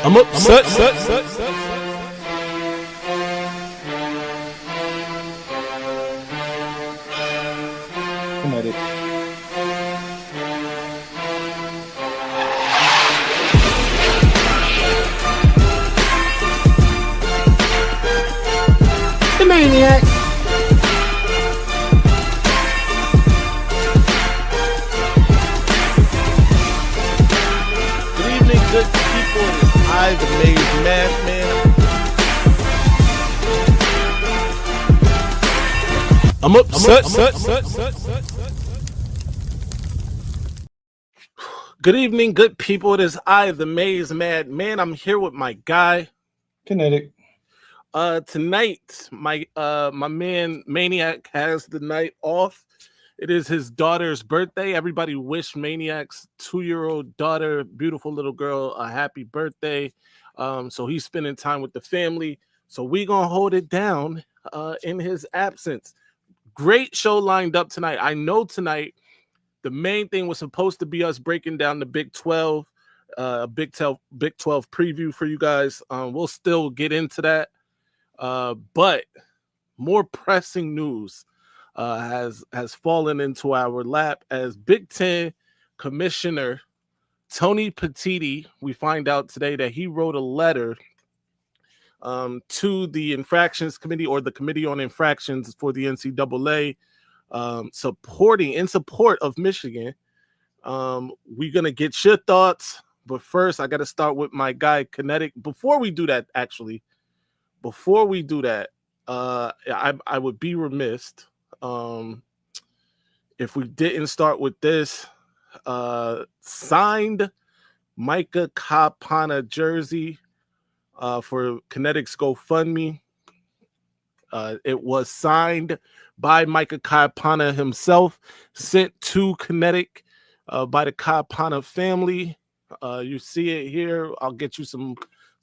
I'm upset. Committed. The maniac. Good evening, good people. It is I, the Maze Madman. I'm upset. Good evening, good people. It is I, the Maze Madman. I'm here with my guy, Kinetic. Tonight, my man Maniac has the night off. It is his daughter's birthday. Everybody wish Maniac's 2-year-old daughter, beautiful little girl, a happy birthday. So he's spending time with the family. So we gonna hold it down in his absence. Great show lined up tonight. I know tonight the main thing was supposed to be us breaking down the Big 12, Big 12 preview for you guys. We'll still get into that. But more pressing news has fallen into our lap as Big Ten Commissioner Tony Petiti. We find out today that he wrote a letter to the Infractions Committee, or the Committee on Infractions for the NCAA, in support of Michigan. We're gonna get your thoughts, but first I got to start with my guy Kinetic. Before we do that, I would be remiss if we didn't start with this signed Micah Kapana jersey for Kinetic's GoFundMe. It was signed by Micah Kapana himself, sent to Kinetic by the Kapana family. You see it here. I'll get you some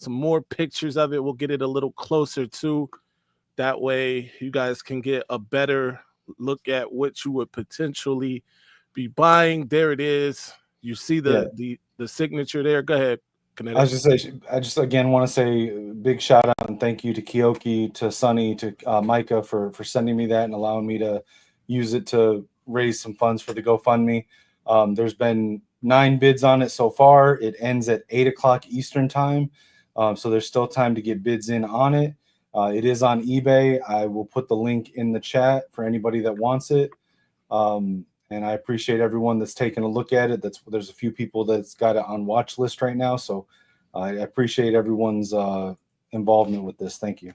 more pictures of it. We'll get it a little closer too. That way you guys can get a better look at what you would potentially be buying. There it is. You see the signature there. Go ahead, Kinetic. I just again want to say big shout out and thank you to Kiyoki, to Sonny, to Micah for sending me that and allowing me to use it to raise some funds for the GoFundMe. There's been 9 bids on it so far. It ends at 8:00 Eastern time. So there's still time to get bids in on it. It is on eBay. I will put the link in the chat for anybody that wants it. And I appreciate everyone that's taken a look at it. There's a few people that's got it on watch list right now. So I appreciate everyone's involvement with this. Thank you.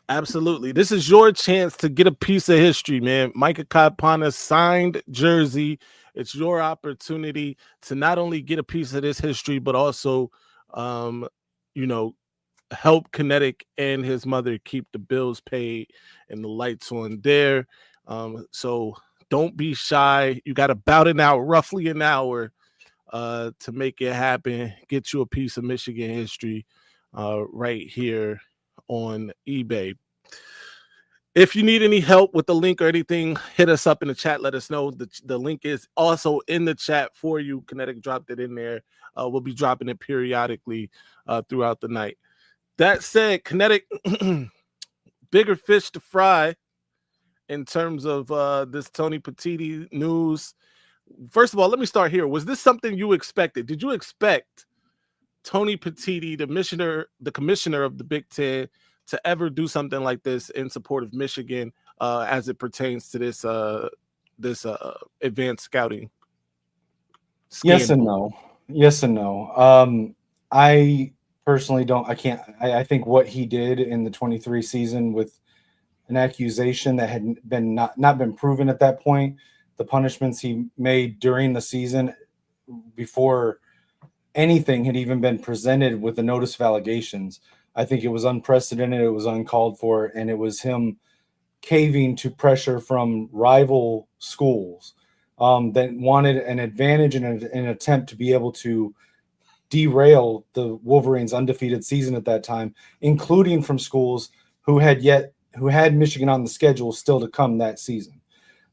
Absolutely. This is your chance to get a piece of history, man. Micah Kapana's signed jersey. It's your opportunity to not only get a piece of this history, but also, help Kinetic and his mother keep the bills paid and the lights on there. So don't be shy. You got roughly an hour to make it happen. Get you a piece of Michigan history right here on eBay. If you need any help with the link or anything, hit us up in the chat. Let us know. The link is also in the chat for you. Kinetic dropped it in there. We'll be dropping it periodically throughout the night. That said, Kinetic, bigger fish to fry in terms of this Tony Petiti news. First of all, let me start here. Was this something you expected? Did you expect Tony Petiti, the commissioner of the Big Ten, to ever do something like this in support of Michigan as it pertains to this advanced scouting scandal? Yes and no. I personally don't. I think what he did in the 23 season with an accusation that had been not been proven at that point, the punishments he made during the season before anything had even been presented with the notice of allegations, I think it was unprecedented, it was uncalled for, and it was him caving to pressure from rival schools that wanted an advantage in an attempt to be able to derail the Wolverines' undefeated season at that time, including from schools who had Michigan on the schedule still to come that season.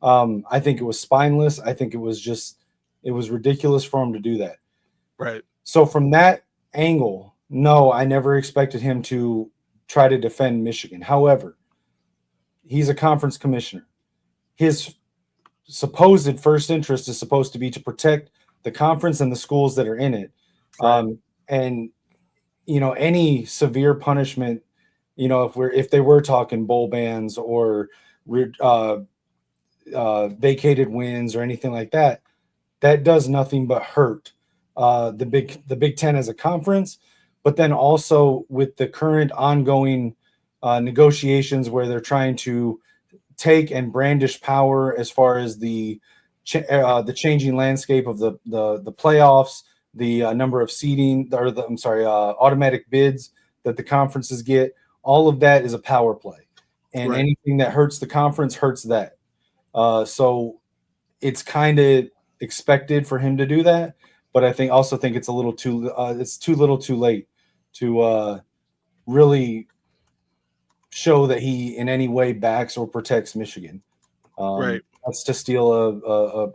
I think it was spineless. I think it was ridiculous for him to do that. Right. So from that angle, No, I never expected him to try to defend Michigan. However, he's a conference commissioner. His supposed first interest is supposed to be to protect the conference and the schools that are in it. Right. And any severe punishment, if they were talking bowl bans or vacated wins or anything like that, that does nothing but hurt the Big Ten as a conference. But then also with the current ongoing negotiations where they're trying to take and brandish power as far as the changing landscape of the playoffs, the number of seeding, or automatic bids that the conferences get. All of that is a power play, and Right. anything that hurts the conference hurts that. So it's kind of expected for him to do that, but I think it's a little too it's too little, too late to really show that he in any way backs or protects Michigan. Right. That's to steal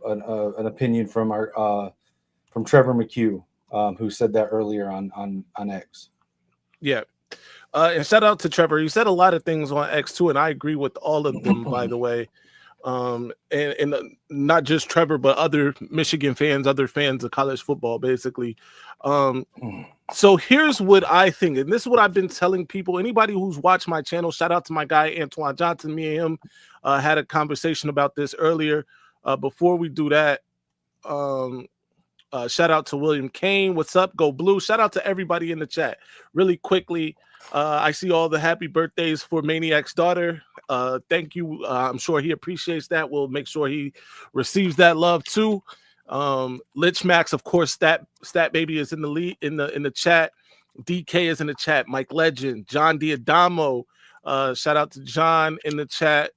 an opinion from from Trevor McHugh, who said that earlier on X. Yeah. And shout out to Trevor. You said a lot of things on X too, and I agree with all of them, by the way. And not just Trevor, but other Michigan fans, other fans of college football, basically. So here's what I think, and this is what I've been telling people. Anybody who's watched my channel, shout out to my guy Antoine Johnson. Me and him had a conversation about this earlier. Before we do that, shout out to William Kane. What's up? Go Blue. Shout out to everybody in the chat. Really quickly, I see all the happy birthdays for Maniac's daughter. Thank you. I'm sure he appreciates that. We'll make sure he receives that love too. Lich Max, of course, stat baby is in the lead in the chat. DK is in the chat. Mike Legend, John Diadamo. Shout out to John in the chat.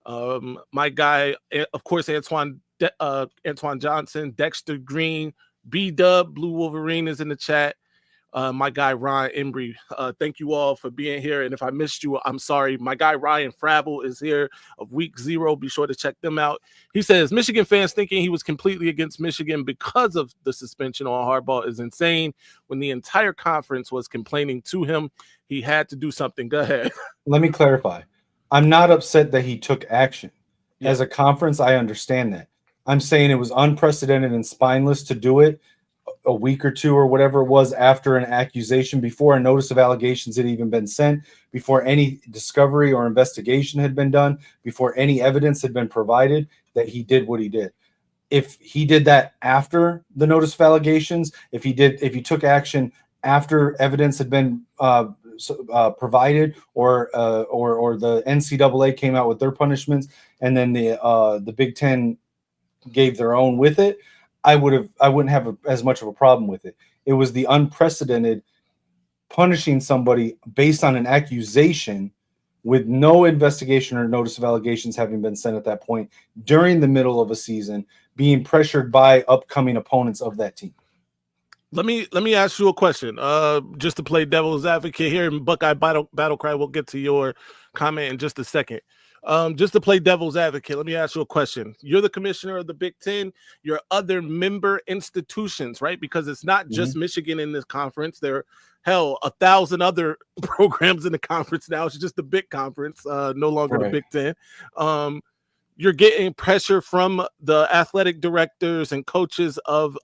My guy, of course, Antoine Johnson, Dexter Green, B-Dub, Blue Wolverine is in the chat. My guy Ryan Embry, thank you all for being here. And if I missed you, I'm sorry. My guy Ryan Fravel is here of week 0. Be sure to check them out. He says Michigan fans thinking he was completely against Michigan because of the suspension on Harbaugh is insane. When the entire conference was complaining to him, he had to do something. Go ahead. Let me clarify. I'm not upset that he took action. Yeah. As a conference, I understand that. I'm saying it was unprecedented and spineless to do it a week or two or whatever it was after an accusation, before a notice of allegations had even been sent, before any discovery or investigation had been done, before any evidence had been provided that he did what he did. If he did that after the notice of allegations, if he took action after evidence had been provided, or the NCAA came out with their punishments, and then the Big Ten gave their own with it, I wouldn't have as much of a problem with it. It was the unprecedented punishing somebody based on an accusation with no investigation or notice of allegations having been sent at that point during the middle of a season, being pressured by upcoming opponents of that team. Let me ask you a question. Just to play devil's advocate here, and Buckeye Battle Cry, we'll get to your comment in just a second. Just to play devil's advocate, let me ask you a question. You're the commissioner of the Big Ten. Your other member institutions, right? Because it's not just Michigan in this conference. There are 1,000 other programs in the conference now. It's just the big conference, no longer the Big Ten. You're getting pressure from the athletic directors and coaches of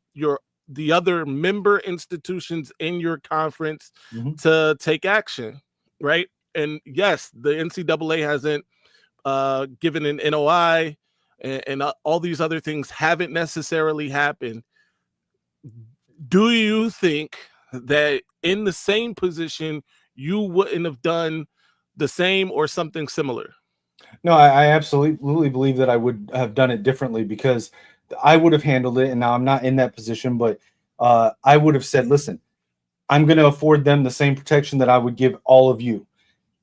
the other member institutions in your conference to take action, right? And yes, the NCAA hasn't given an NOI, and all these other things haven't necessarily happened. Do you think that in the same position you wouldn't have done the same or something similar? No, I absolutely believe that I would have done it differently, because I would have handled it. And now I'm not in that position, but I would have said, listen, I'm going to afford them the same protection that I would give all of you.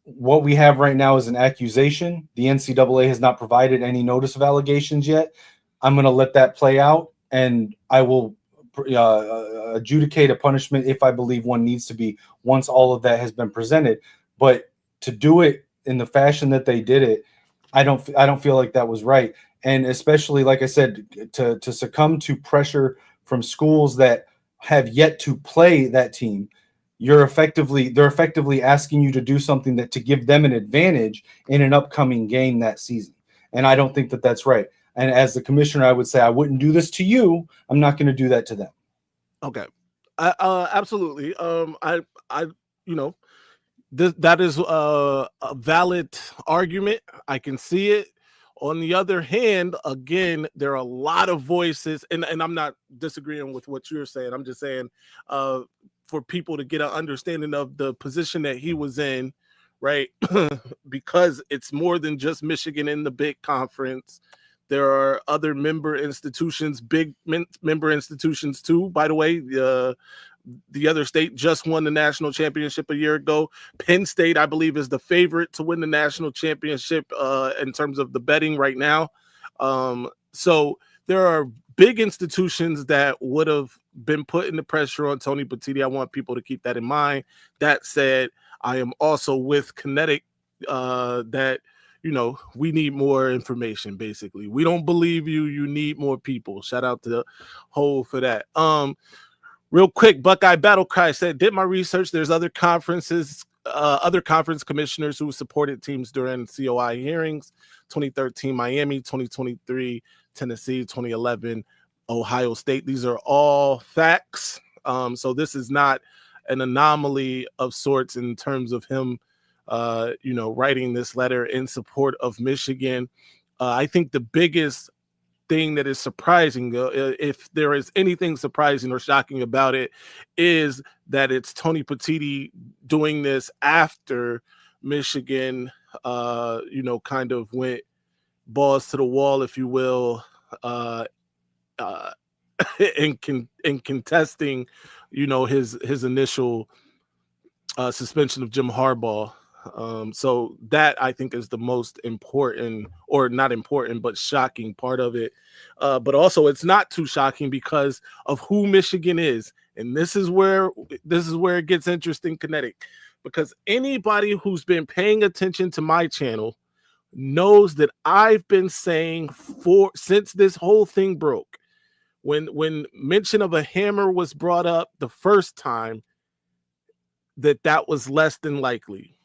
What we have right now is an accusation. The NCAA has not provided any notice of allegations yet. I'm going to let that play out, and I will adjudicate a punishment if I believe one needs to be, once all of that has been presented. But to do it in the fashion that they did it, I don't feel like that was right. And especially, like I said, to succumb to pressure from schools that have yet to play that team. they're effectively asking you to do something to give them an advantage in an upcoming game that season. And I don't think that that's right. And as the commissioner, I would say I wouldn't do this to you. I'm not going to do that to them. Okay. Absolutely. You know, that is a valid argument. I can see it. On the other hand, again, there are a lot of voices, and I'm not disagreeing with what you're saying. I'm just saying, for people to get an understanding of the position that he was in, right? Because it's more than just Michigan in the big conference. There are other member institutions, big member institutions too. By the way, the other state just won the national championship a year ago. Penn State, I believe, is the favorite to win the national championship in terms of the betting right now. So there are big institutions that would have been putting the pressure on Tony Petiti. I want people to keep that in mind. That said, I am also with Kinetic that, you know, we need more information, basically. We don't believe you. You need more people. Shout out to Hole for that. Real quick, Buckeye Battle Cry said, did my research. There's other conference commissioners who supported teams during COI hearings. 2013, Miami, 2023, Tennessee, 2011, Ohio State. These are all facts. So this is not an anomaly of sorts in terms of him, you know, writing this letter in support of Michigan. I think the biggest thing that is surprising, if there is anything surprising or shocking about it, is that it's Tony Petiti doing this after Michigan, you know, kind of went balls to the wall, if you will, in contesting, you know, his initial suspension of Jim Harbaugh. So that I think is the most important, or not important, but shocking part of it. But also it's not too shocking because of who Michigan is. And this is where it gets interesting, Kinetic, because anybody who's been paying attention to my channel knows that I've been saying since this whole thing broke, when mention of a hammer was brought up the first time, that was less than likely.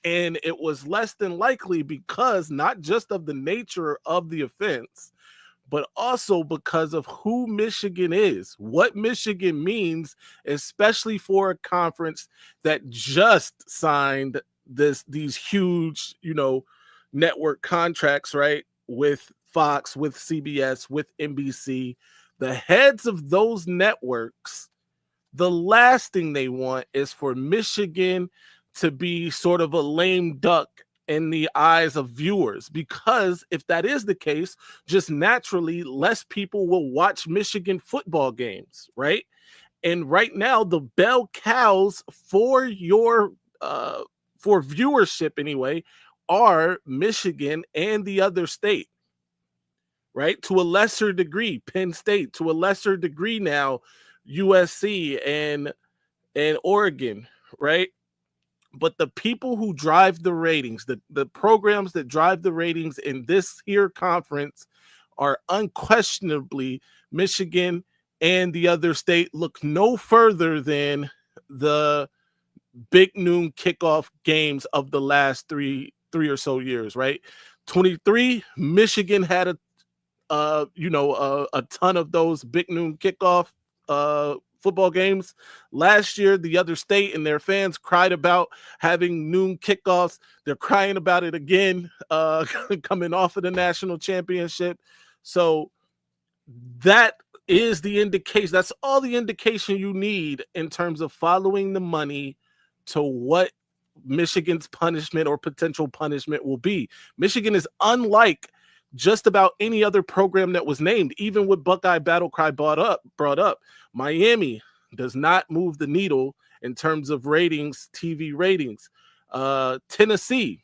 And it was less than likely because not just of the nature of the offense, but also because of who Michigan is, what Michigan means, especially for a conference that just signed these huge, you know, network contracts, right? With Fox, with CBS, with NBC. The heads of those networks, the last thing they want is for Michigan to be sort of a lame duck in the eyes of viewers, because if that is the case, just naturally less people will watch Michigan football games, right? And right now the bell cows for your for viewership anyway are Michigan and the other state, right? To a lesser degree Penn State, to a lesser degree now USC and Oregon, right? But the people who drive the ratings, the programs that drive the ratings in this here conference are unquestionably Michigan and the other state. Look no further than the big noon kickoff games of the last three or so years, right? 23, Michigan had a ton of those big noon kickoff football games. Last year, the other state and their fans cried about having noon kickoffs. They're crying about it again, coming off of the national championship. So that is the indication. That's all the indication you need in terms of following the money to what Michigan's punishment or potential punishment will be. Michigan is unlike just about any other program that was named, even with Buckeye Battle Cry brought up. Miami does not move the needle in terms of ratings, TV ratings. Tennessee,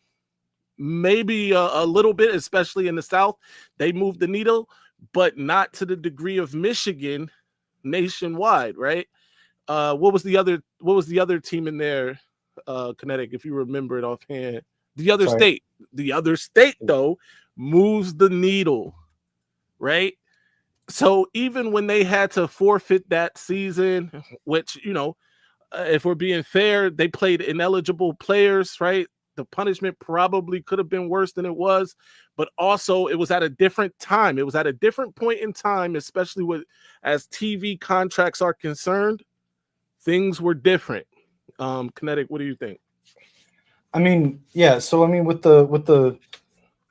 maybe a little bit, especially in the South, they move the needle, but not to the degree of Michigan nationwide, right? What was the other team in there, Kinetic, if you remember it offhand? The other state. The other state, though, moves the needle, right? So even when they had to forfeit that season, which, you know, if we're being fair, they played ineligible players, right? The punishment probably could have been worse than it was, but also it was at a different time. It was at a different point in time, especially with as TV contracts are concerned, things were different. Kinetic, what do you think? I mean, yeah. So I mean, with the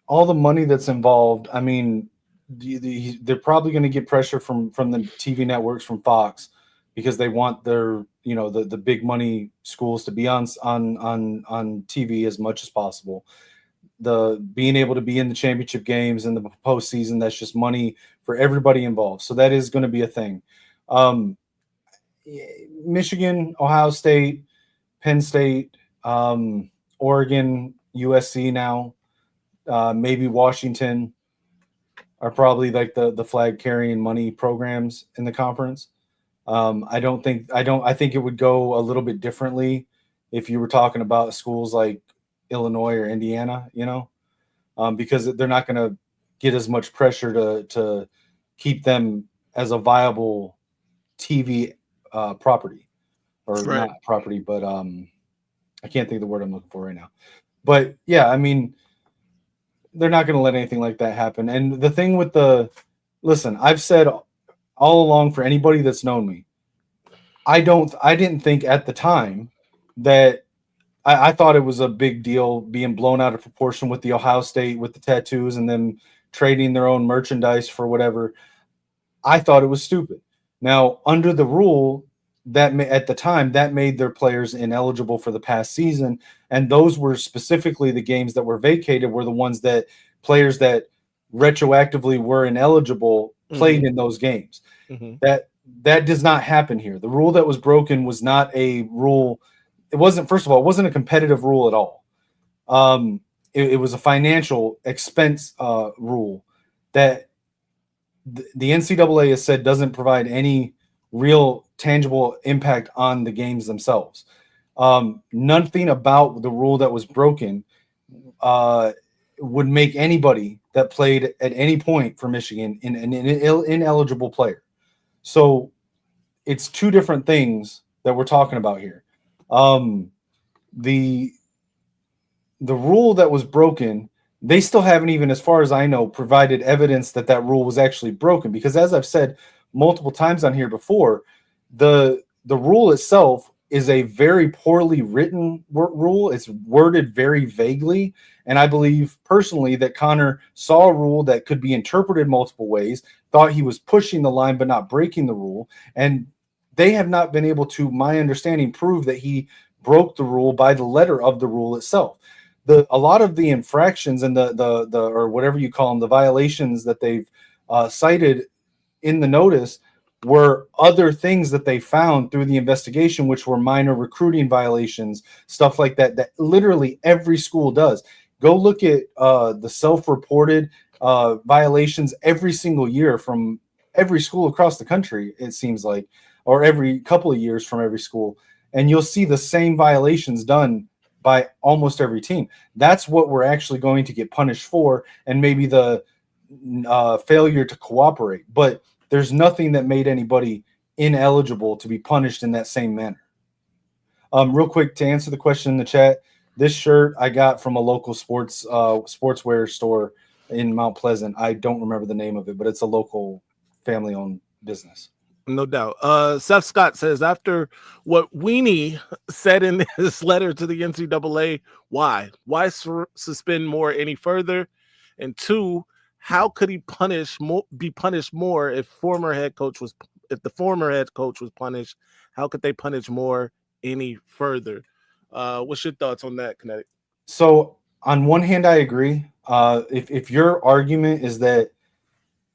all the money that's involved, I mean, they're probably going to get pressure from the TV networks, from Fox, because they want their, you know, the big money schools to be on TV as much as possible. The being able to be in the championship games and the postseason, that's just money for everybody involved. So that is going to be a thing. Michigan, Ohio State, Penn State, Oregon, USC now, maybe Washington are probably like the flag carrying money programs in the conference. I think it would go a little bit differently if you were talking about schools like Illinois or Indiana, you know, because they're not going to get as much pressure to keep them as a viable TV property, or Right. not property, but I can't think of the word I'm looking for right now. But yeah, I mean, they're not going to let anything like that happen. And the thing with listen, I've said all along, for anybody that's known me, I didn't think at the time that I thought it was a big deal being blown out of proportion with the Ohio State, with the tattoos and them trading their own merchandise for whatever. I thought it was stupid. Now, under the rule that at the time, that made their players ineligible for the past season, and those were specifically the games that were vacated, were the ones that players that retroactively were ineligible played in those games. That does not happen here. The rule that was broken was not a rule. It wasn't, first of all, it wasn't a competitive rule at all. It was a financial expense rule that the NCAA has said doesn't provide any real tangible impact on the games themselves. Nothing about the rule that was broken would make anybody that played at any point for Michigan an ineligible player. So it's two different things that we're talking about here. The rule that was broken, they still haven't even, as far as I know, provided evidence that that rule was actually broken. Because as I've said multiple times on here before, the rule itself is a very poorly written rule. It's worded very vaguely. And I believe personally that Connor saw a rule that could be interpreted multiple ways, thought he was pushing the line but not breaking the rule. And they have not been able to, my understanding, prove that he broke the rule by the letter of the rule itself. A lot of the infractions and the or whatever you call them, the violations that they've cited in the notice were other things that they found through the investigation, which were minor recruiting violations, stuff like that, that literally every school does. Go look at the self-reported violations every single year from every school across the country, it seems like, or every couple of years from every school, and you'll see the same violations done by almost every team. That's what we're actually going to get punished for, and maybe the failure to cooperate. But there's nothing that made anybody ineligible to be punished in that same manner. Real quick, to answer the question in the chat, this shirt I got from a local sportswear store in Mount Pleasant. I don't remember the name of it, but it's a local family-owned business. No doubt. Seth Scott says, after what Weenie said in his letter to the NCAA, why suspend Moore any further? And two, how could he be punished more if the former head coach was punished? How could they punish Moore any further? What's your thoughts on that, Kinetic? So on one hand, I agree. If your argument is that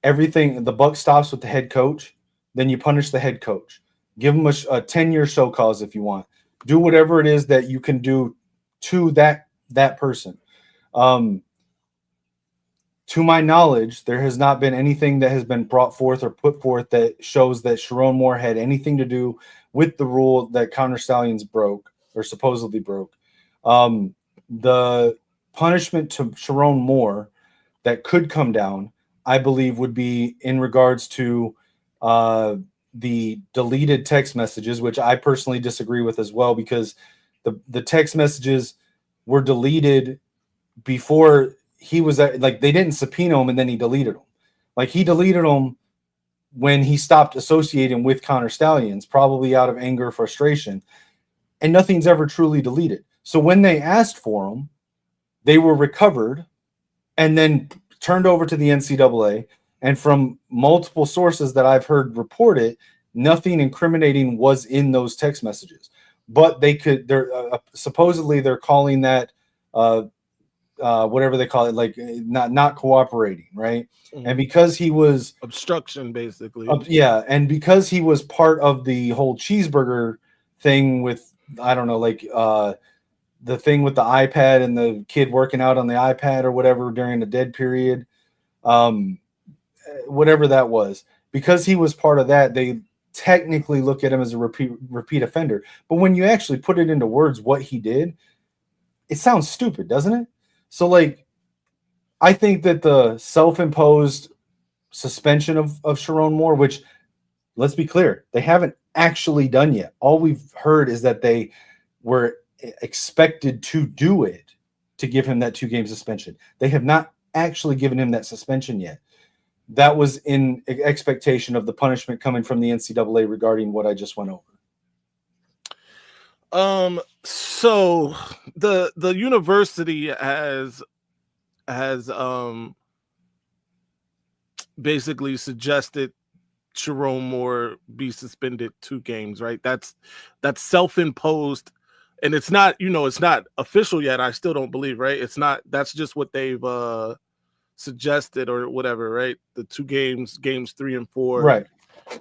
the buck stops with the head coach, then you punish the head coach. Give him a 10-year show cause if you want. Do whatever it is that you can do to that person. To my knowledge, there has not been anything that has been brought forth or put forth that shows that Chiron Moore had anything to do with the rule that Connor Stallions broke or supposedly broke. The punishment to Chiron Moore that could come down, I believe, would be in regards to the deleted text messages, which I personally disagree with as well, because the text messages were deleted before he was like, they didn't subpoena him and then he deleted them. Like, he deleted them when he stopped associating with Connor Stallions, probably out of anger, frustration, and nothing's ever truly deleted. So when they asked for them, they were recovered and then turned over to the NCAA. And from multiple sources that I've heard report it, nothing incriminating was in those text messages. But they're supposedly they're calling that whatever they call it, like not cooperating, right? Mm-hmm. And because he was obstruction, basically, and because he was part of the whole cheeseburger thing with, I don't know, like the thing with the iPad and the kid working out on the iPad or whatever during the dead period, whatever that was, because he was part of that, they technically look at him as a repeat offender. But when you actually put it into words what he did, it sounds stupid, doesn't it? So, like, I think that the self-imposed suspension of Chiron Moore, which, let's be clear, they haven't actually done yet. All we've heard is that they were expected to do it, to give him that 2-game suspension. They have not actually given him that suspension yet. That was in expectation of the punishment coming from the NCAA regarding what I just went over. So the university has basically suggested Chiron Moore be suspended 2 games, right? That's self-imposed, and it's not, it's not official yet. I still don't believe, right? It's not. That's just what they've suggested or whatever, right? The 2 games 3 and 4, right?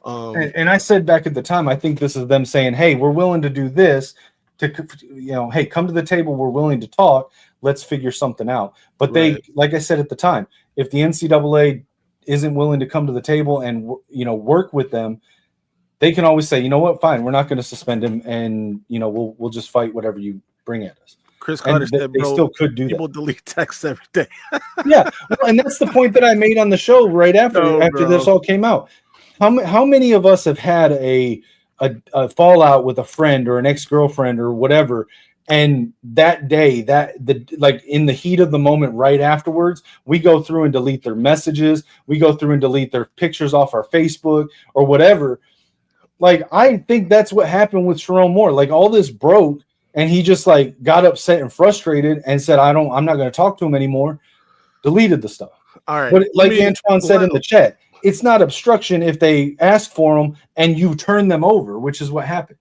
And I said back at the time, I think this is them saying, hey, we're willing to do this to, hey, come to the table. We're willing to talk. Let's figure something out. But they, like I said at the time, if the NCAA isn't willing to come to the table and, work with them, they can always say, you know what, fine, we're not going to suspend him. And, we'll just fight whatever you bring at us. Chris Carter said, they still could do people that. Delete texts every day. Yeah. Well, and that's the point that I made on the show right after this all came out. How many of us have had a fallout with a friend or an ex-girlfriend or whatever, and that day, like in the heat of the moment right afterwards, we go through and delete their messages, we go through and delete their pictures off our Facebook or whatever. Like, I think that's what happened with Chiron Moore. Like, all this broke and he just like got upset and frustrated and said, I'm not going to talk to him anymore. Deleted the stuff. All right. But like Antoine said in the chat, it's not obstruction if they ask for them and you turn them over, which is what happened.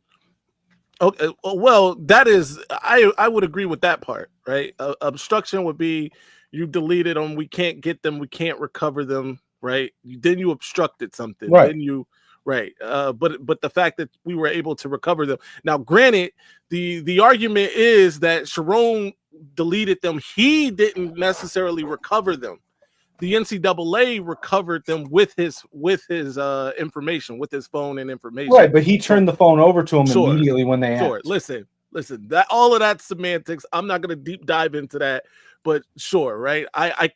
Okay, well, that is, I would agree with that part, right? Obstruction would be you deleted them, we can't get them, we can't recover them, right? Then you obstructed something, right? Then you, right? But the fact that we were able to recover them. Now, granted, the argument is that Chiron deleted them, he didn't necessarily recover them. The NCAA recovered them with his information, with his phone and information. Right, but he turned the phone over to him immediately when they asked. Listen, that all of that semantics, I'm not going to deep dive into that, but sure, right? I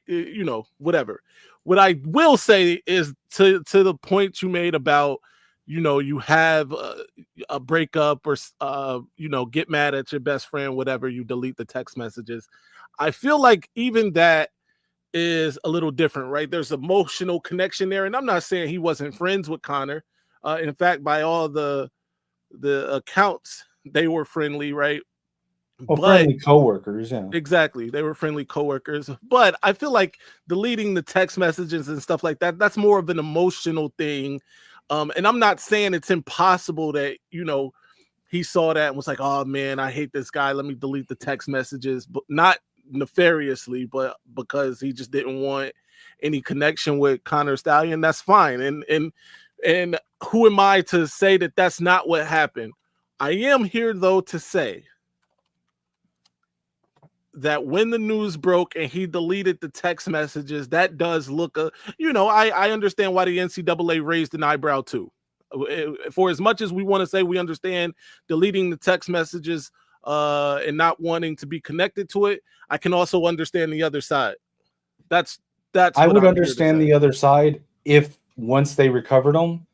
whatever. What I will say is to the point you made about, you have a breakup or get mad at your best friend, whatever, you delete the text messages. I feel like even that is a little different, right? There's emotional connection there, and I'm not saying he wasn't friends with Connor. In fact, by all the accounts, they were friendly, right? Well, friendly coworkers, yeah. Exactly, they were friendly coworkers. But I feel like deleting the text messages and stuff like that, that's more of an emotional thing. And I'm not saying it's impossible that he saw that and was like, oh man, I hate this guy, let me delete the text messages, but not nefariously, but because he just didn't want any connection with Connor Stallion. That's fine. And who am I to say that that's not what happened? I am here though to say that when the news broke and he deleted the text messages, that does look I understand why the NCAA raised an eyebrow too. For as much as we want to say we understand deleting the text messages and not wanting to be connected to it, I can also understand the other side. That's I would understand the other side if once they recovered them,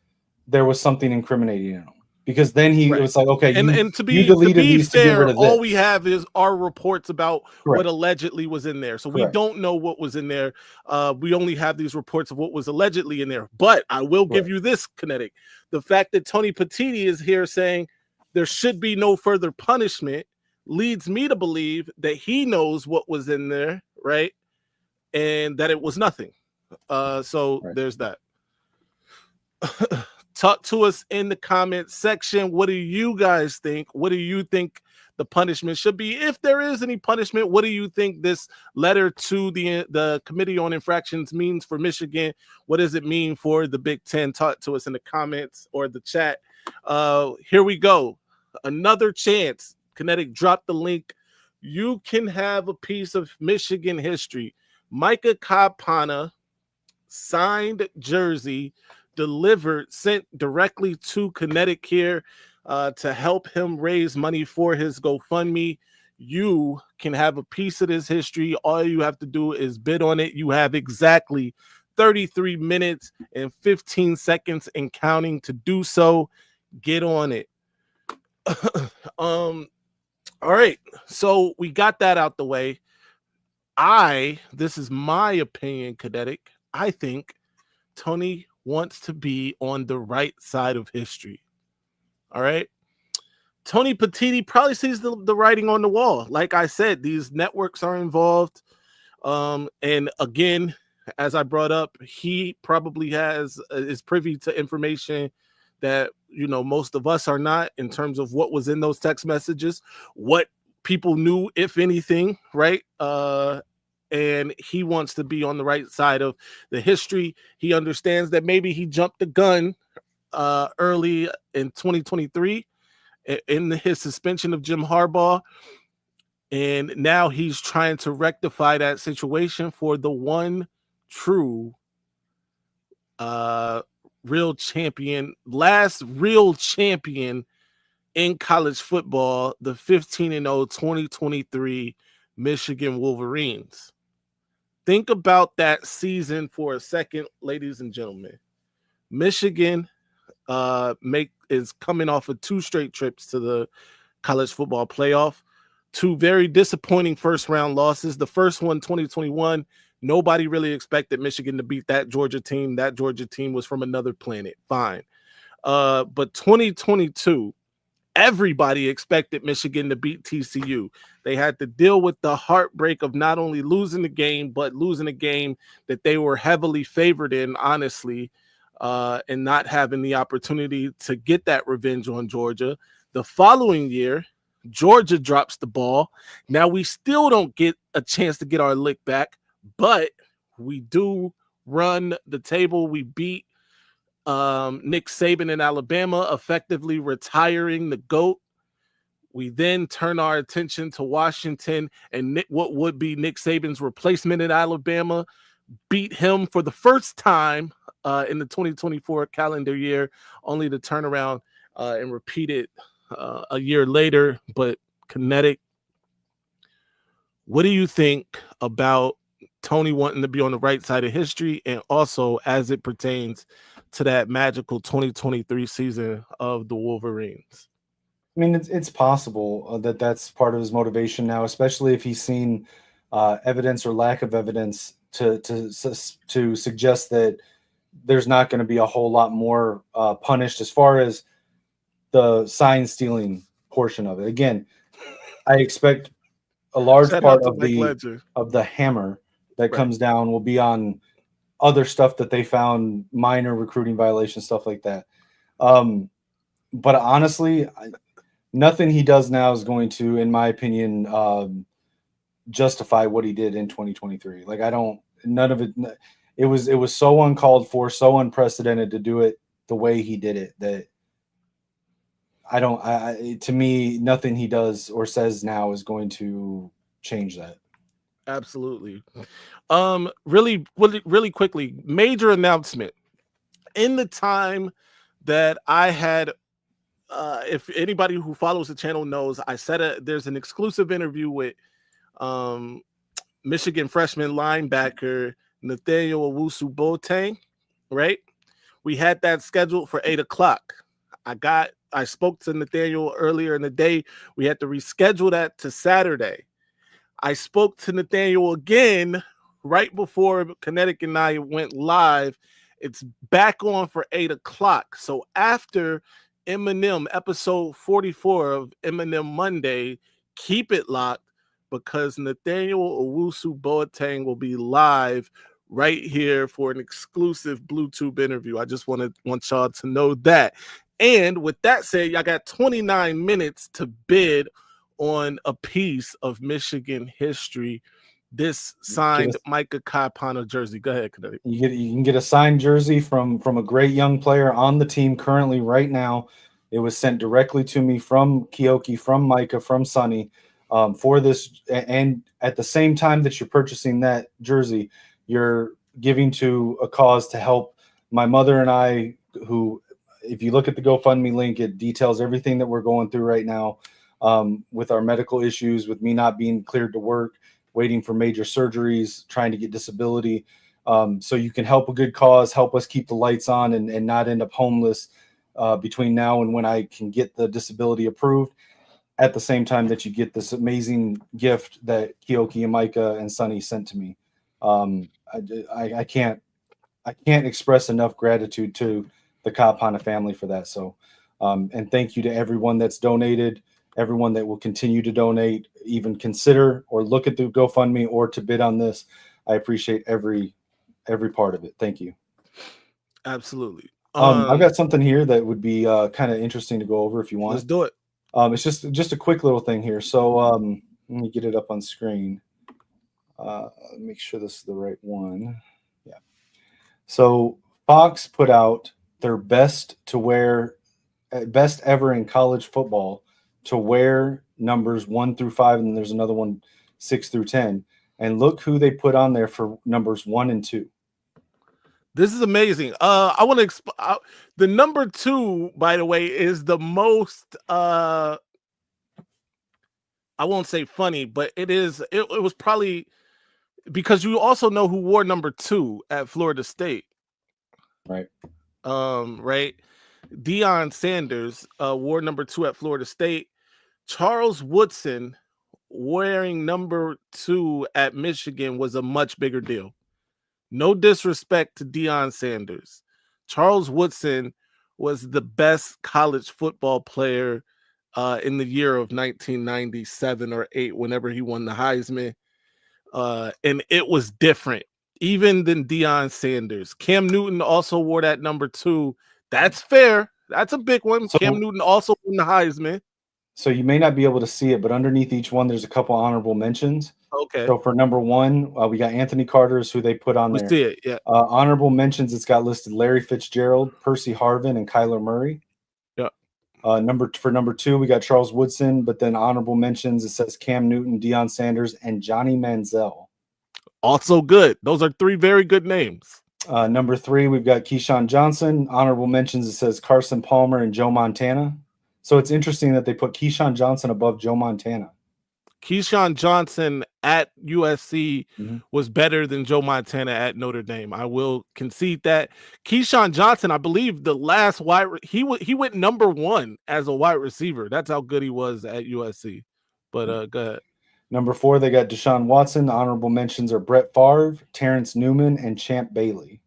there was something incriminating in him. Because then it was like, okay, and to be deleted these to get rid fair, of all this. we have is our reports about Correct. what allegedly was in there. So we Correct. don't know what was in there. We only have these reports of what was allegedly in there. But I will give you this, Kinetic. The fact that Tony Petiti is here saying there should be no further punishment leads me to believe that he knows what was in there, right? And that it was nothing. There's that. Talk to us in the comment section. What do you guys think? What do you think the punishment should be? If there is any punishment, what do you think this letter to the Committee on Infractions means for Michigan? What does it mean for the Big Ten? Talk to us in the comments or the chat. Here we go. Another chance. Kinetic, drop the link. You can have a piece of Michigan history. Micah Kapana signed jersey delivered, sent directly to Kinetic here to help him raise money for his GoFundMe. You can have a piece of this history. All you have to do is bid on it. You have exactly 33 minutes and 15 seconds and counting to do so. Get on it. All right, so we got that out the way. This is my opinion, Kinetic. I think Tony wants to be on the right side of history. All right. Tony Petiti probably sees the writing on the wall. Like I said, these networks are involved. And again, as I brought up, he probably is privy to information that, most of us are not, in terms of what was in those text messages, what people knew, if anything, right? And he wants to be on the right side of the history. He understands that maybe he jumped the gun early in 2023 in his suspension of Jim Harbaugh. And now he's trying to rectify that situation for the one true real champion, last real champion in college football, the 15-0 2023 Michigan Wolverines. Think about that season for a second, ladies and gentlemen. Michigan is coming off of 2 straight trips to the college football playoff. 2 very disappointing first-round losses. The first one, 2021, nobody really expected Michigan to beat that Georgia team. That Georgia team was from another planet. Fine. But 2022, everybody expected Michigan to beat TCU. They had to deal with the heartbreak of not only losing the game, but losing a game that they were heavily favored in, honestly, and not having the opportunity to get that revenge on Georgia. The following year, Georgia drops the ball. Now we still don't get a chance to get our lick back, but we do run the table. We beat Nick Saban in Alabama, effectively retiring the GOAT. We then turn our attention to Washington and what would be Nick Saban's replacement in Alabama, beat him for the first time in the 2024 calendar year, only to turn around and repeat it a year later. But Kinetic, what do you think about Tony wanting to be on the right side of history, and also as it pertains to that magical 2023 season of the Wolverines? I mean, it's possible that that's part of his motivation now, especially if he's seen evidence or lack of evidence to suggest that there's not going to be a whole lot more punished as far as the sign stealing portion of it. Again, I expect a large part of the hammer that comes down will be on other stuff that they found, minor recruiting violations, stuff like that. But honestly, nothing he does now is going to, in my opinion, justify what he did in 2023. Like, none of it. It was so uncalled for, so unprecedented to do it the way he did it that to me, nothing he does or says now is going to change that. Absolutely. Really quickly, major announcement. In the time that I had, if anybody who follows the channel knows, I said there's an exclusive interview with Michigan freshman linebacker Nathaniel Owusu-Boateng, right? We had that scheduled for 8:00. I spoke to Nathaniel earlier in the day. We had to reschedule that to Saturday. I spoke to Nathaniel again right before Kinetic and I went live. It's back on for 8:00. So after Eminem, episode 44 of Eminem Monday, keep it locked because Nathaniel Owusu Boateng will be live right here for an exclusive Bluetooth interview. I just want y'all to know that. And with that said, y'all got 29 minutes to bid on a piece of Michigan history. This signed Micah Kaipana jersey. Go ahead, Kinetic. You can get a signed jersey from a great young player on the team currently right now. It was sent directly to me from Keoki, from Micah, from Sonny for this. And at the same time that you're purchasing that jersey, you're giving to a cause to help my mother and I, who, if you look at the GoFundMe link, it details everything that we're going through right now with our medical issues, with me not being cleared to work, waiting for major surgeries, trying to get disability. So you can help a good cause, help us keep the lights on and not end up homeless between now and when I can get the disability approved. At the same time that you get this amazing gift that Keoki and Micah and Sonny sent to me. I can't express enough gratitude to the Kaipana family for that. So, and thank you to everyone that's donated, everyone that will continue to donate, even consider or look at the GoFundMe or to bid on this. I appreciate every part of it. Thank you. Absolutely. I've got something here that would be kind of interesting to go over if you want. Let's do it. It's just a quick little thing here. So let me get it up on screen. Make sure this is the right one. Yeah. So Fox put out their best ever in college football to wear numbers 1 through 5, and then there's another one 6 through 10. And look who they put on there for numbers 1 and 2. This is amazing. I want to the number 2, by the way, is the most I won't say funny, but it was probably because you also know who wore number 2 at Florida State. Right. Right. Deion Sanders wore number 2 at Florida State. Charles Woodson wearing number 2 at Michigan was a much bigger deal. No disrespect to Deion Sanders. Charles Woodson was the best college football player in the year of 1997 or 8, whenever he won the Heisman. And it was different, even than Deion Sanders. Cam Newton also wore that number 2. That's fair. That's a big one. So, Cam Newton also won the Heisman. So you may not be able to see it, but underneath each one, there's a couple honorable mentions. Okay. So for number 1, we got Anthony Carter's, who they put on there. We see it, yeah. Honorable mentions, it's got listed Larry Fitzgerald, Percy Harvin, and Kyler Murray. Yeah. For number 2, we got Charles Woodson, but then honorable mentions, it says Cam Newton, Deion Sanders, and Johnny Manziel. Also good. Those are 3 very good names. Number 3, we've got Keyshawn Johnson. Honorable mentions, it says Carson Palmer and Joe Montana. So it's interesting that they put Keyshawn Johnson above Joe Montana. Keyshawn Johnson at USC was better than Joe Montana at Notre Dame. I will concede that. Keyshawn Johnson, I believe the last he went number 1 as a wide receiver. That's how good he was at USC. But go ahead. Number 4, they got Deshaun Watson. The honorable mentions are Brett Favre, Terrence Newman, and Champ Bailey.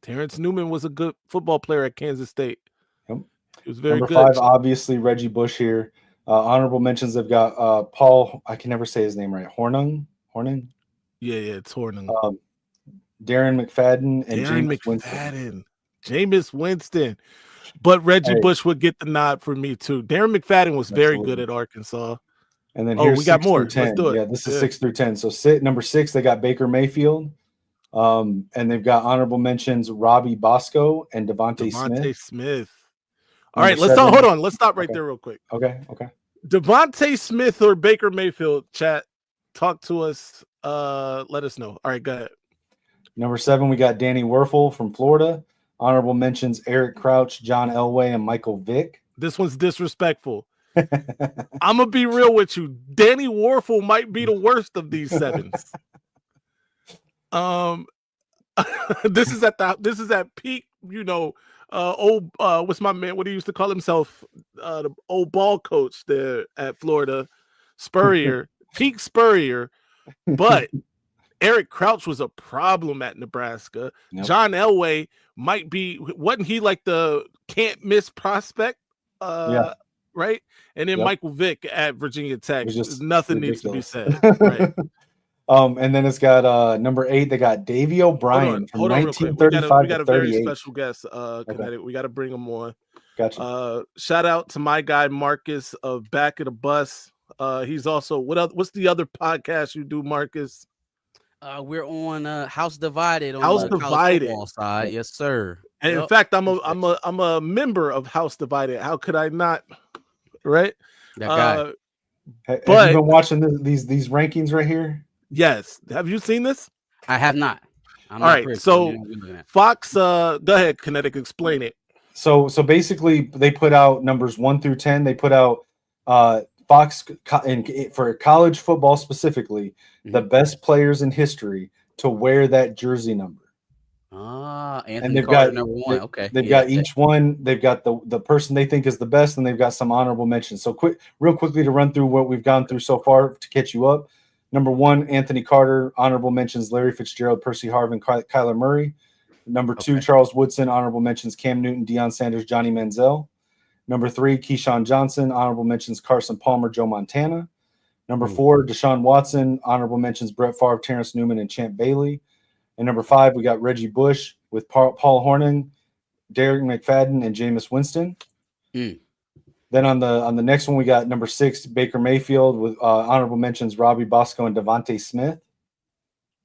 Terrence Newman was a good football player at Kansas State. Yep. He was very good. Number 5, obviously Reggie Bush here. Honorable mentions, they've got Paul, I can never say his name right, Hornung? Yeah, it's Hornung. Darren McFadden and Jameis Winston. Jameis Winston. But Reggie Bush would get the nod for me too. Darren McFadden was very good at Arkansas. And then here's we got more. 10. Let's do it. Yeah, this is 6 through 10. So number 6, they got Baker Mayfield. And they've got honorable mentions Robbie Bosco and Devontae Smith. All right, hold on. Let's stop right there real quick. Okay. Devontae Smith or Baker Mayfield, chat, talk to us. Let us know. All right, go ahead. Number 7, we got Danny Werfel from Florida. Honorable mentions Eric Crouch, John Elway, and Michael Vick. This one's disrespectful. I'm gonna be real with you. Danny Werfel might be the worst of these 7s. This is at peak what's my man? What he used to call himself? The old ball coach there at Florida, Spurrier, peak Spurrier. But Eric Crouch was a problem at Nebraska. Yep. John Elway wasn't he like the can't miss prospect? Right? And then Michael Vick at Virginia Tech. Nothing ridiculous. needs to be said. Right. And then it's got number 8. They got Davey O'Brien from 1935 we got to a very 38. special guest, Kinetic. We got to bring him on. Gotcha. Shout out to my guy Marcus of Back of the Bus. He's also what's the other podcast you do, Marcus? We're on House Divided on House the Divided football side, yes, sir. And in fact, I'm a member of House Divided. How could I not? Right? That guy. Have you been watching these rankings right here? Yes. Have you seen this? I have not. All right. So Fox, go ahead, Kinetic, explain it. So basically, they put out numbers 1 through 10. They put out Fox for college football specifically, the best players in history to wear that jersey number. And they've got number 1. They've got each one. They've got the person they think is the best, and they've got some honorable mentions. So real quickly to run through what we've gone through so far to catch you up. Number 1, Anthony Carter. Honorable mentions: Larry Fitzgerald, Percy Harvin, Kyler Murray. Number 2, Charles Woodson. Honorable mentions: Cam Newton, Deion Sanders, Johnny Manziel. Number 3, Keyshawn Johnson. Honorable mentions: Carson Palmer, Joe Montana. Number 4, Deshaun Watson. Honorable mentions: Brett Favre, Terrence Newman, and Champ Bailey. And number 5, we got Reggie Bush with Paul Hornung, Derek McFadden, and Jameis Winston. Then on the next one, we got number 6, Baker Mayfield with honorable mentions: Robbie Bosco and Devontae Smith.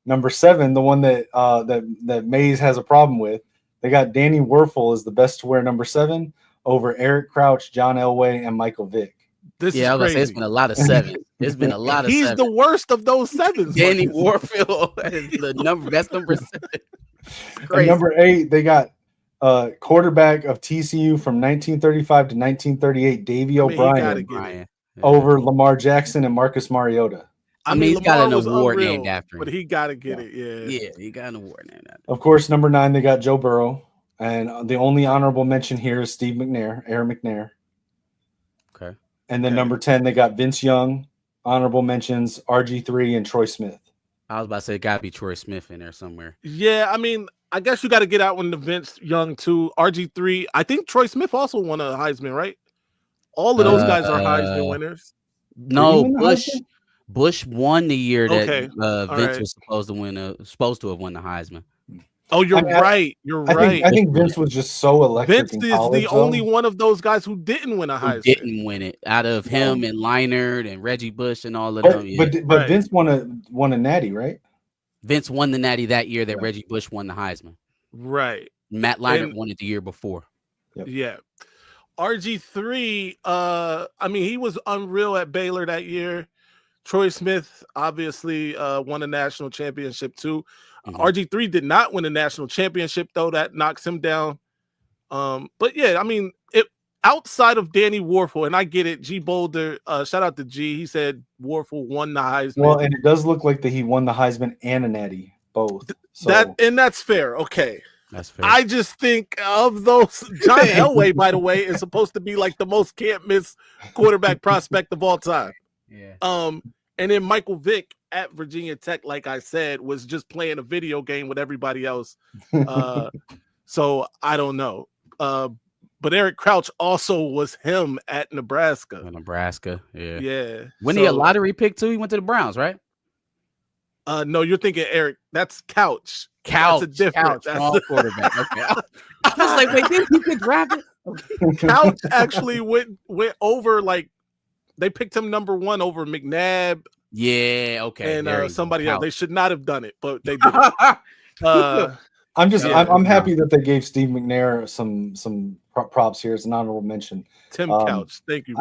Number 7, the one that Mays has a problem with, they got Danny Werfel as the best to wear number 7 over Eric Crouch, John Elway, and Michael Vick. This is crazy. It's been a lot of 7s. There's been a lot of He's 7s. the worst of those 7s. Danny Warfield is the best number 7. And number 8, they got quarterback of TCU from 1935 to 1938, Davey O'Brien, over Lamar Jackson and Marcus Mariota. I mean, he's got an award named after him. But he got to get it, Yeah, he got an award named after him. Of course, number 9, they got Joe Burrow. And the only honorable mention here is Steve McNair, Aaron McNair. Okay. And then number 10, they got Vince Young. Honorable mentions: RG3 and Troy Smith. I was about to say, got to be Troy Smith in there somewhere. Yeah, I mean, I guess you got to get out when the Vince Young too. RG3. I think Troy Smith also won a Heisman, right? All of those guys are Heisman winners. No, Bush won the year that Vince was supposed to have won the Heisman. Oh, you're right. You're right. I think Vince was just so electric. Vince is the only one of those guys who didn't win a Heisman. Didn't win it out of him and Leinart and Reggie Bush and all of them. Yeah. But Vince won a natty, right? Vince won the natty that year that Reggie Bush won the Heisman. Right. Matt Leinart won it the year before. Yep. Yeah. RG3, I mean, he was unreal at Baylor that year. Troy Smith obviously won a national championship too. RG3 did not win a national championship, though. That knocks him down. But yeah, I mean, outside of Danny Werfel, and I get it, G Boulder, shout out to G. He said Werfel won the Heisman. Well, and it does look like that he won the Heisman and a natty, both. So. That's fair. Okay. That's fair. I just think of those. John Elway, by the way, is supposed to be like the most can't miss quarterback prospect of all time. Yeah. And then Michael Vick at Virginia Tech, like I said, was just playing a video game with everybody else. So I don't know. But Eric Crouch also was him at Nebraska. Yeah. Yeah. When he a lottery pick too, he went to the Browns, right? No, you're thinking Eric. That's Couch. Couch. That's a difference. That's the quarterback. Okay. I was like, wait, didn't he get drafted? Couch actually went over, like, they picked him number 1 over McNabb. Yeah, okay. And somebody else. They should not have done it, but they did. I'm happy that they gave Steve McNair some props here. It's an honorable mention. Tim Couch, thank you.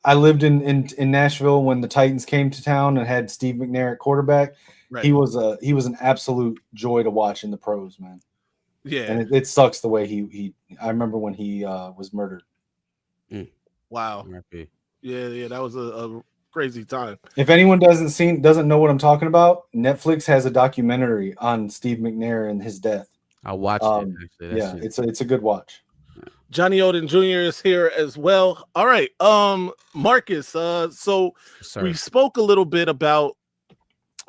I lived in Nashville when the Titans came to town and had Steve McNair at quarterback. Right. He was an absolute joy to watch in the pros, man. Yeah, and it sucks the way he. I remember when he was murdered. Wow. Yeah, that was a crazy time. If anyone doesn't know what I'm talking about, Netflix has a documentary on Steve McNair and his death. I watched it. Actually, yeah, it's a good watch. Johnny Odin Jr. is here as well. All right, Marcus. So we spoke a little bit about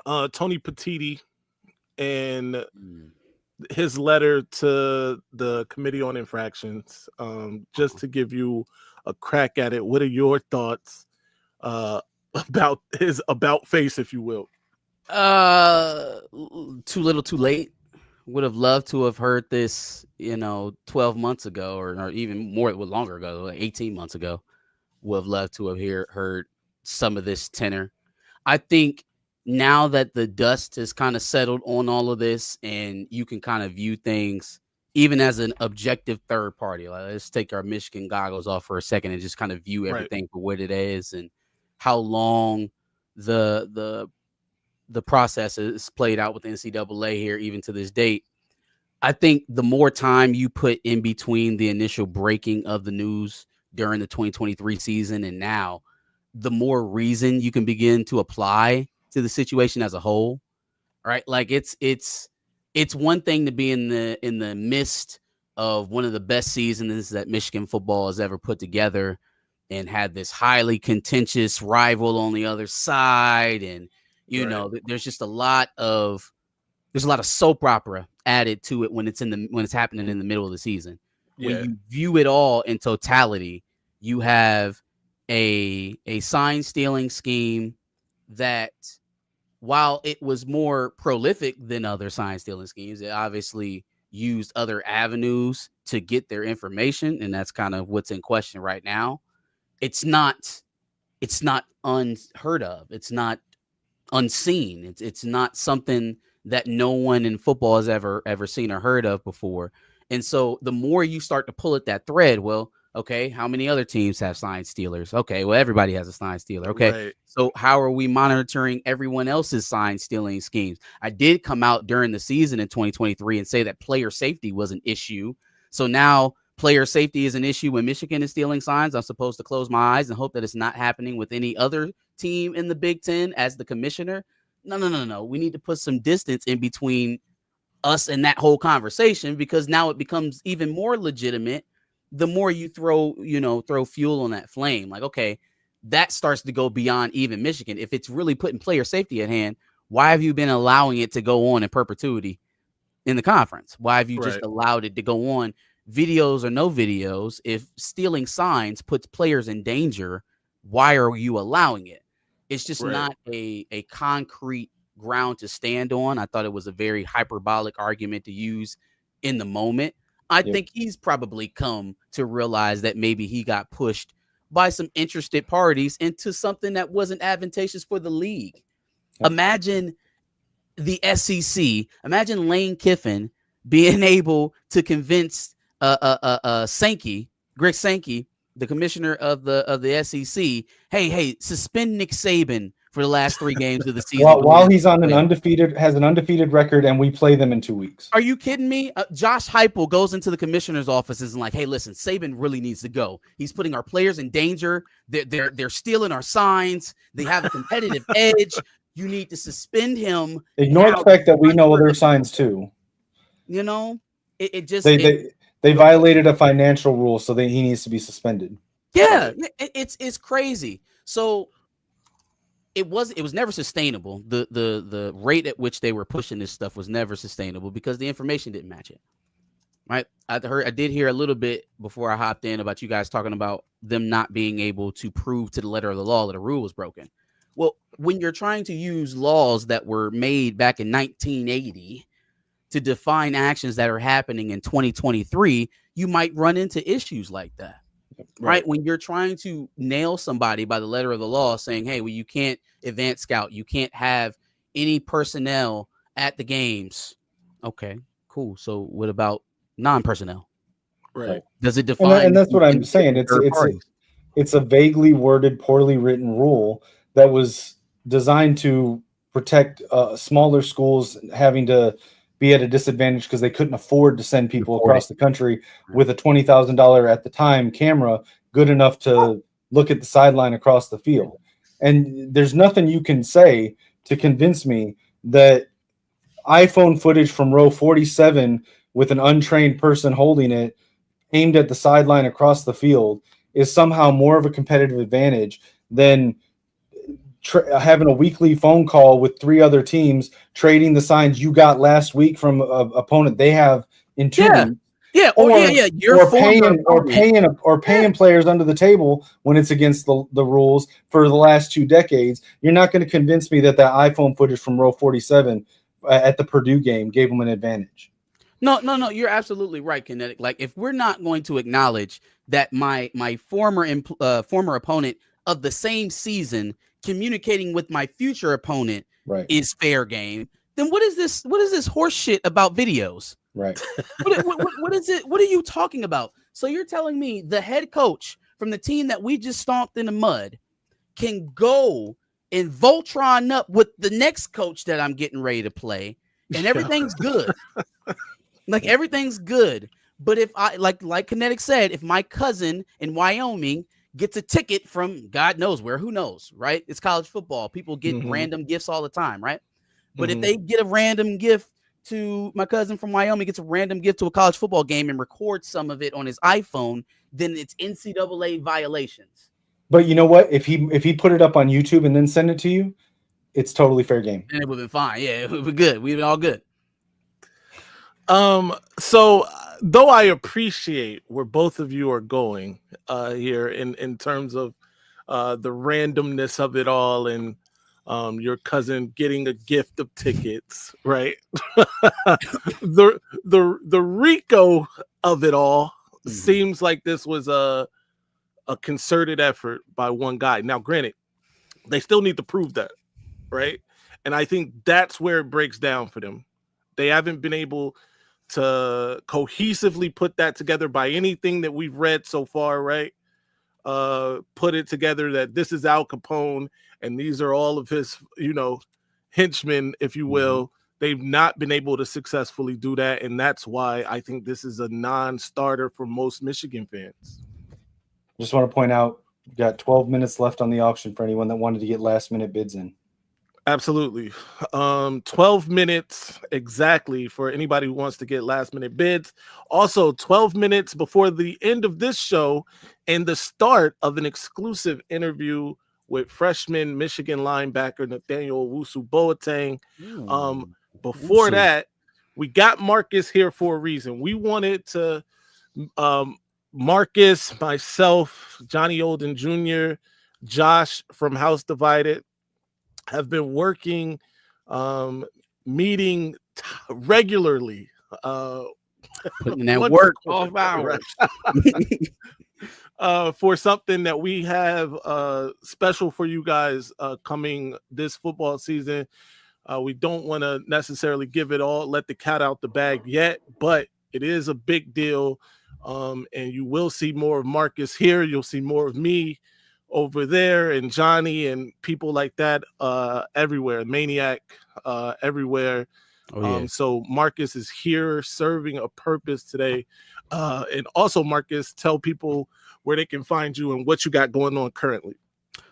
Tony Petiti and his letter to the Committee on Infractions. Just to give you a crack at it, what are your thoughts about his about face, if you will? Too little, too late. Would have loved to have heard this, 12 months ago, or even more, longer ago, like 18 months ago. Would have loved to have heard some of this tenor. I think now that the dust has kind of settled on all of this, and you can kind of view things even as an objective third party. Like, let's take our Michigan goggles off for a second and just kind of view everything for what it is and how long the process is played out with the NCAA here, even to this date. I think the more time you put in between the initial breaking of the news during the 2023 season and now, the more reason you can begin to apply to the situation as a whole, right? Like it's one thing to be in the midst of one of the best seasons that Michigan football has ever put together and had this highly contentious rival on the other side. And, there's just a lot of soap opera added to it when it's happening in the middle of the season. Yeah. When you view it all in totality, you have a sign stealing scheme that, while it was more prolific than other sign stealing schemes, it obviously used other avenues to get their information, and that's kind of what's in question right now. It's not unheard of. It's not unseen. It's not something that no one in football has ever seen or heard of before. And so the more you start to pull at that thread, well, okay, how many other teams have sign stealers? Okay, well, everybody has a sign stealer. Okay, right. So how are we monitoring everyone else's sign stealing schemes? I did come out during the season in 2023 and say that player safety was an issue. So now player safety is an issue when Michigan is stealing signs. I'm supposed to close my eyes and hope that it's not happening with any other team in the Big Ten as the commissioner. No. We need to put some distance in between us and that whole conversation, because now it becomes even more legitimate the more you throw fuel on that flame. Like, okay, that starts to go beyond even Michigan. If it's really putting player safety at hand, why have you been allowing it to go on in perpetuity in the conference? Why have you just allowed it to go on, videos or no videos? If stealing signs puts players in danger, why are you allowing it? It's just not a concrete ground to stand on. I thought it was a very hyperbolic argument to use in the moment. I think he's probably come to realize that maybe he got pushed by some interested parties into something that wasn't advantageous for the league. Imagine the SEC. Imagine Lane Kiffin being able to convince Sankey, Greg Sankey, the commissioner of the SEC, hey, suspend Nick Saban for the last 3 games of the season. While he's on has an undefeated record, and we play them in 2 weeks. Are you kidding me? Josh Heupel goes into the commissioner's offices and like, hey, listen, Saban really needs to go. He's putting our players in danger. They're stealing our signs. They have a competitive edge. You need to suspend him. Ignore the fact that we know other signs too. It just they violated a financial rule, so he needs to be suspended. Yeah, it's crazy. So it was never sustainable. The rate at which they were pushing this stuff was never sustainable because the information didn't match it. Right? I did hear a little bit before I hopped in about you guys talking about them not being able to prove to the letter of the law that a rule was broken. Well, when you're trying to use laws that were made back in 1980 to define actions that are happening in 2023, you might run into issues like that. Right? When you're trying to nail somebody by the letter of the law saying, hey, well, you can't advance scout, you can't have any personnel at the games. Okay, cool. So what about non-personnel? Right. Does it define? And that's what I'm saying. It's a vaguely worded, poorly written rule that was designed to protect smaller schools having to be at a disadvantage because they couldn't afford to send people across the country with a $20,000 at the time camera good enough to look at the sideline across the field. And there's nothing you can say to convince me that iPhone footage from row 47 with an untrained person holding it aimed at the sideline across the field is somehow more of a competitive advantage than having a weekly phone call with 3 other teams trading the signs you got last week from an opponent they have in 2 weeks. Yeah, Or paying players under the table when it's against the rules for the last 2 decades. You're not going to convince me that iPhone footage from row 47 at the Purdue game gave them an advantage. No, you're absolutely right, Kinetic. Like, if we're not going to acknowledge that my former opponent of the same season communicating with my future opponent is fair game, then what is this horse shit about videos? Right. What is it? What are you talking about? So you're telling me the head coach from the team that we just stomped in the mud can go and Voltron up with the next coach that I'm getting ready to play, and everything's good. Like, everything's good. But if I like Kinetic said, if my cousin in Wyoming gets a ticket from God knows where, who knows, right? It's college football. People get random gifts all the time, right? But if they get a random gift to my cousin from Wyoming, gets a random gift to a college football game and records some of it on his iPhone, then it's NCAA violations. But you know what? If he put it up on YouTube and then send it to you, it's totally fair game. And it would have been fine. Yeah, it would be good. We'd been all good. So though I appreciate where both of you are going here in terms of the randomness of it all, and your cousin getting a gift of tickets, right? the Rico of it all seems like this was a concerted effort by one guy. Now, granted, they still need to prove that, right? And I think that's where it breaks down for them. They haven't been able to cohesively put that together by anything that we've read so far, right? Put it together that this is Al Capone and these are all of his, henchmen, if you will. They've not been able to successfully do that, and that's why I think this is a non-starter for most Michigan fans. Just want to point out, we've got 12 minutes left on the auction for anyone that wanted to get last-minute bids in. Absolutely. 12 minutes exactly for anybody who wants to get last-minute bids. Also, 12 minutes before the end of this show and the start of an exclusive interview with freshman Michigan linebacker Nathaniel Owusu-Boateng. Before that, we got Marcus here for a reason. We wanted to Marcus, myself, Johnny Olden Jr., Josh from House Divided have been working, meeting regularly. Putting that work 12 hours. For something that we have special for you guys coming this football season. We don't want to necessarily give it all, let the cat out the bag yet, but it is a big deal. And you will see more of Marcus here. You'll see more of me over there, and Johnny and people like that everywhere. Maniac everywhere. So Marcus is here serving a purpose today. And also, Marcus, tell people where they can find you and what you got going on currently.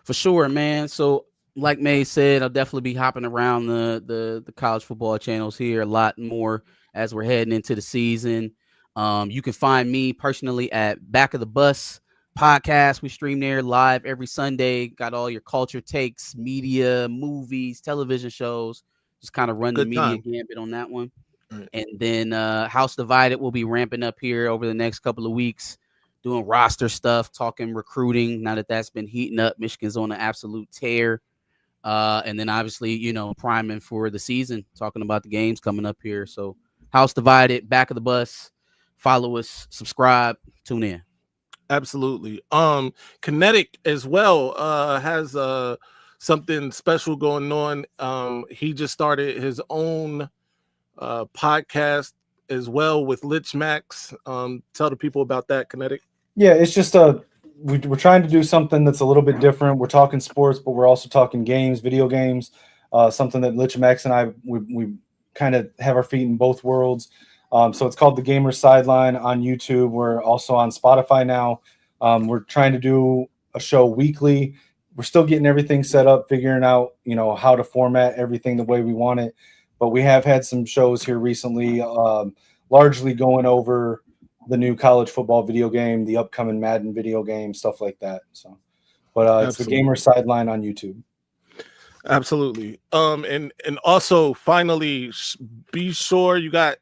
For sure, man. So like May said, I'll definitely be hopping around the college football channels here a lot more as we're heading into the season. You can find me personally at Back of the Bus podcast. We stream there live every Sunday. Got all your culture takes, media, movies, television shows. Just kind of run the media gambit on that one. Right. And then House Divided will be ramping up here over the next couple of weeks, doing roster stuff, talking recruiting. Now that that's been heating up, Michigan's on an absolute tear. And then obviously, priming for the season, talking about the games coming up here. So House Divided, Back of the Bus. Follow us, subscribe, tune in. Absolutely. Kinetic as well has something special going on. He just started his own podcast as well with Lich Max. Tell the people about that, Kinetic. Yeah, it's just we're trying to do something that's a little bit different. We're talking sports, but we're also talking games, video games, something that Lich Max and I we kind of have our feet in both worlds. So it's called The Gamer Sideline on YouTube. We're also on Spotify now. We're trying to do a show weekly. We're still getting everything set up, figuring out, how to format everything the way we want it. But we have had some shows here recently. largely going over the new college football video game, the upcoming Madden video game, stuff like that. So, but it's the Gamer Sideline on YouTube. Absolutely. And also finally, be sure you got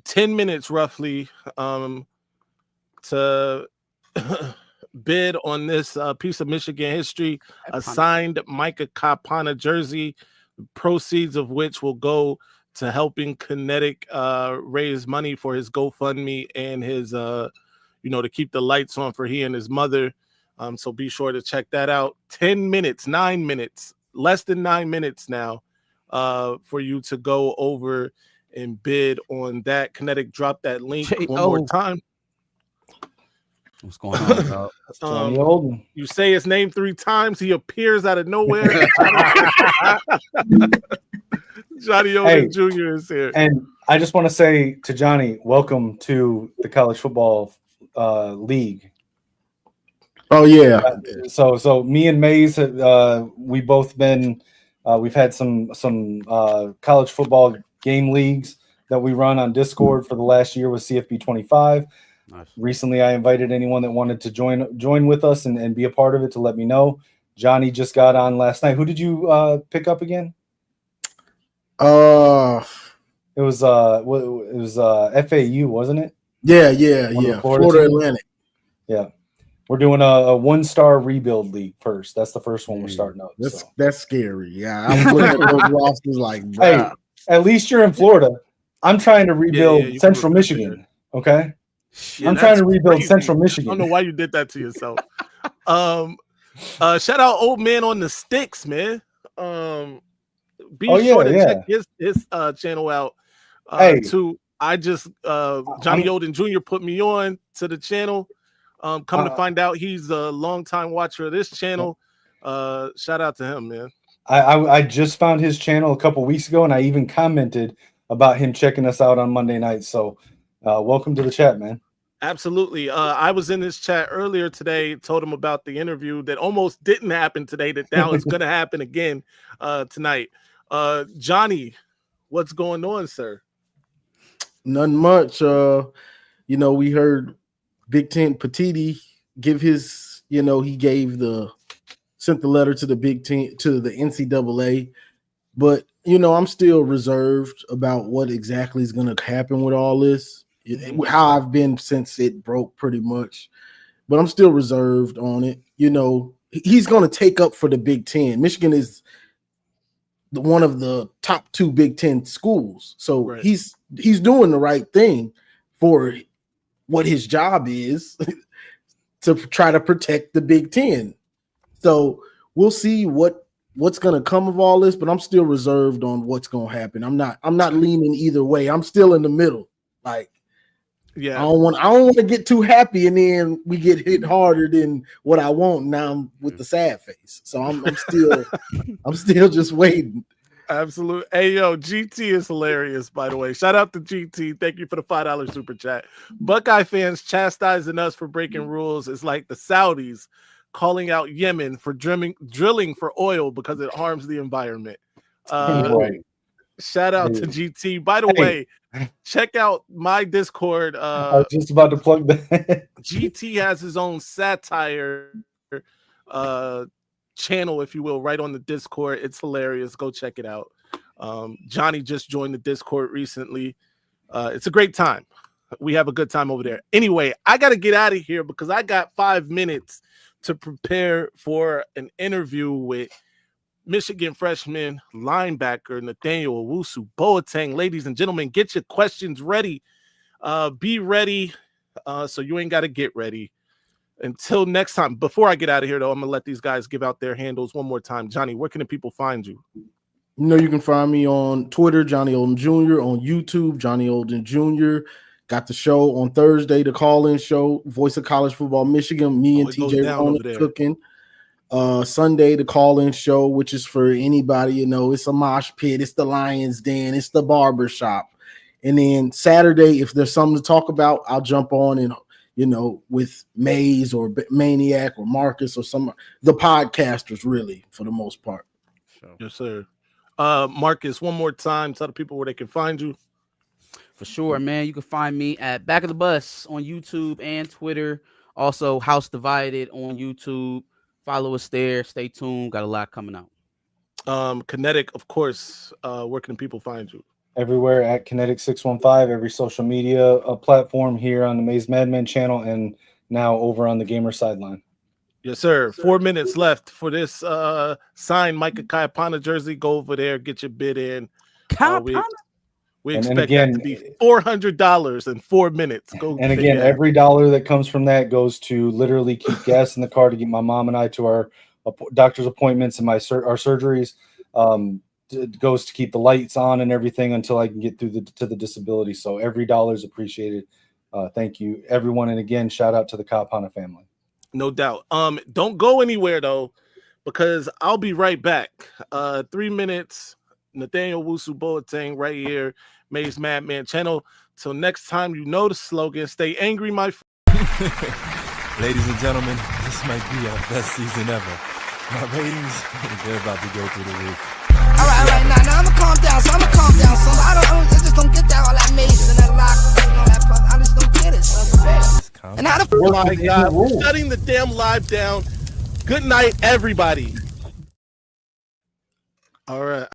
10 minutes roughly to bid on this piece of Michigan history, a signed Micah Kapana jersey, proceeds of which will go to helping Kinetic raise money for his GoFundMe and his to keep the lights on for he and his mother. So be sure to check that out. 9 minutes, less than 9 minutes now for you to go over and bid on that. Kinetic, drop that link one more time. What's going on, dog? You say his name 3 times, he appears out of nowhere. Johnny Odin Jr. is here. And I just want to say to Johnny, welcome to the college football league. Oh yeah. So me and Maze, we both been we've had some college football game leagues that we run on Discord for the last year with CFB 25. Nice. Recently, I invited anyone that wanted to join with us and be a part of it to let me know. Johnny just got on last night. Who did you pick up again? It was FAU, wasn't it? Yeah. Florida Atlantic. Yeah. We're doing a 1-star rebuild league first. That's the first one we're starting up. That's scary. Yeah, I'm looking at those rosters like, hey, at least you're in Florida. I'm trying to rebuild Central Michigan. Okay. Yeah, I'm trying to rebuild crazy. Central Michigan. I don't know why you did that to yourself. Shout out old man on the sticks, man. Be sure to check his channel out. Too. I just Johnny Odin Jr. put me on to the channel. Come to find out he's a longtime watcher of this channel. Shout out to him, man. I just found his channel a couple weeks ago, and I even commented about him checking us out on Monday night. So welcome to the chat, man. Absolutely. I was in this chat earlier today, told him about the interview that almost didn't happen today, that now it's going to happen again tonight. Johnny, what's going on, sir? Nothing much. We heard Big Ten Petiti give his, he sent the letter to the Big Ten, to the NCAA, but I'm still reserved about what exactly is going to happen with all this. How I've been since it broke, pretty much, but I'm still reserved on it. He's going to take up for the Big Ten. Michigan is one of the top 2 Big Ten schools, so he's doing the right thing for what his job is to try to protect the Big Ten. So we'll see what's going to come of all this, but I'm still reserved on what's going to happen. I'm not leaning either way. I'm still in the middle. Like, I don't want to get too happy and then we get hit harder than what I want. Now I'm with the sad face. So I'm still just waiting. Absolutely. Hey, yo, GT is hilarious, by the way. Shout out to GT. Thank you for the $5 super chat. Buckeye fans chastising us for breaking rules is like the Saudis calling out Yemen for drilling for oil because it harms the environment. Shout out to GT. By the way, check out my Discord. I was just about to plug that. GT has his own satire channel, if you will, right on the Discord. It's hilarious. Go check it out. Johnny just joined the Discord recently. It's a great time. We have a good time over there. Anyway, I got to get out of here because I got 5 minutes to prepare for an interview with Michigan freshman linebacker Nathaniel Owusu Boateng. Ladies and gentlemen, get your questions ready. Be ready so you ain't got to get ready. Until next time. Before I get out of here, though, I'm going to let these guys give out their handles one more time. Johnny, where can the people find you? You can find me on Twitter, Johnny Olden Jr., on YouTube, Johnny Olden Jr. Got the show on Thursday, the call-in show, Voice of College Football Michigan, me and TJ Rona cooking. Sunday, the call-in show, which is for anybody, it's a mosh pit, it's the Lions Den, it's the barber shop. And then Saturday, if there's something to talk about, I'll jump on and with Maze or Maniac or Marcus or the podcasters, really, for the most part. Yes, sir. Marcus, one more time, tell the people where they can find you. For sure, man. You can find me at Back of the Bus on YouTube and Twitter. Also, House Divided on YouTube. Follow us there. Stay tuned. Got a lot coming out. Kinetic, of course. Where can people find you? Everywhere at Kinetic 615, every social media platform here on the Maze Madman channel, and now over on the Gamer Sideline. Yes, sir. 4 minutes left for this signed Micah Kaipana jersey. Go over there, get your bid in. We expect that to be $400 in 4 minutes. And again, every dollar that comes from that goes to literally keep gas in the car to get my mom and I to our doctor's appointments and our surgeries. It goes to keep the lights on and everything until I can get through to the disability. So every dollar is appreciated. Thank you, everyone. And again, shout out to the Kaipana family. No doubt. Don't go anywhere though, because I'll be right back. 3 minutes. Nathaniel Wusu Boateng right here, Maze Madman channel. Till next time, you know the slogan. Stay angry, my Ladies and gentlemen, this might be our best season ever. My ratings, they're about to go through the roof. All right, now I'ma calm down. So I just don't get that all that maze and that lock and all that stuff. I just don't get it. So. And how the oh my God, we're shutting the damn live down. Good night, everybody. All right.